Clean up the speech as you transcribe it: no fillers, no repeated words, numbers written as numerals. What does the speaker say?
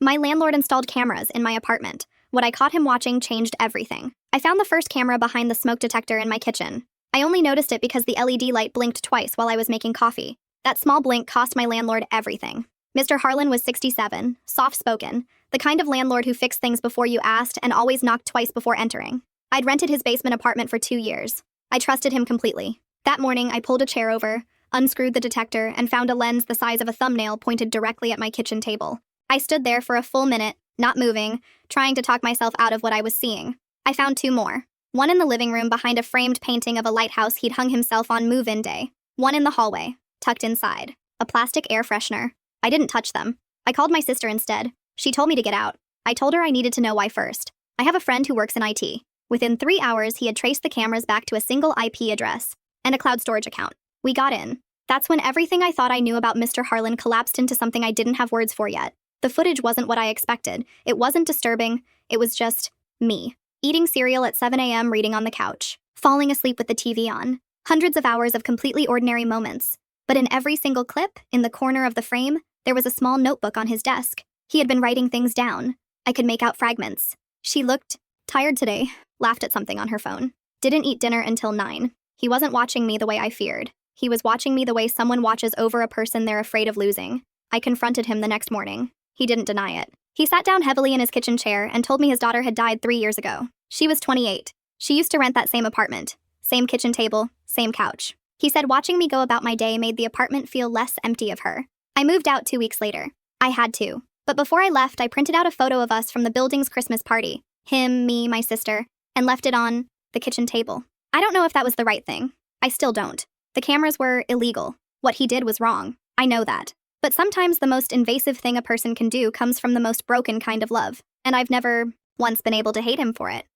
My landlord installed cameras in my apartment. What I caught him watching changed everything. I found the first camera behind the smoke detector in my kitchen. I only noticed it because the LED light blinked twice while I was making coffee. That small blink cost my landlord everything. Mr. Harlan was 67, soft-spoken, the kind of landlord who fixed things before you asked and always knocked twice before entering. I'd rented his basement apartment for 2 years. I trusted him completely. That morning, I pulled a chair over, unscrewed the detector, and found a lens the size of a thumbnail pointed directly at my kitchen table. I stood there for a full minute, not moving, trying to talk myself out of what I was seeing. I found 2 more. One in the living room behind a framed painting of a lighthouse he'd hung himself on move-in day. One in the hallway, tucked inside. A plastic air freshener. I didn't touch them. I called my sister instead. She told me to get out. I told her I needed to know why first. I have a friend who works in IT. Within 3 hours, he had traced the cameras back to a single IP address and a cloud storage account. We got in. That's when everything I thought I knew about Mr. Harlan collapsed into something I didn't have words for yet. The footage wasn't what I expected. It wasn't disturbing. It was just me. Eating cereal at 7 a.m., reading on the couch. Falling asleep with the TV on. Hundreds of hours of completely ordinary moments. But in every single clip, in the corner of the frame, there was a small notebook on his desk. He had been writing things down. I could make out fragments. She looked tired today, laughed at something on her phone. Didn't eat dinner until 9. He wasn't watching me the way I feared. He was watching me the way someone watches over a person they're afraid of losing. I confronted him the next morning. He didn't deny it. He sat down heavily in his kitchen chair and told me his daughter had died 3 years ago. She was 28. She used to rent that same apartment. Same kitchen table, same couch. He said watching me go about my day made the apartment feel less empty of her. I moved out 2 weeks later. I had to. But before I left, I printed out a photo of us from the building's Christmas party. Him, me, my sister, and left it on the kitchen table. I don't know if that was the right thing. I still don't. The cameras were illegal. What he did was wrong. I know that. But sometimes the most invasive thing a person can do comes from the most broken kind of love. And I've never once been able to hate him for it.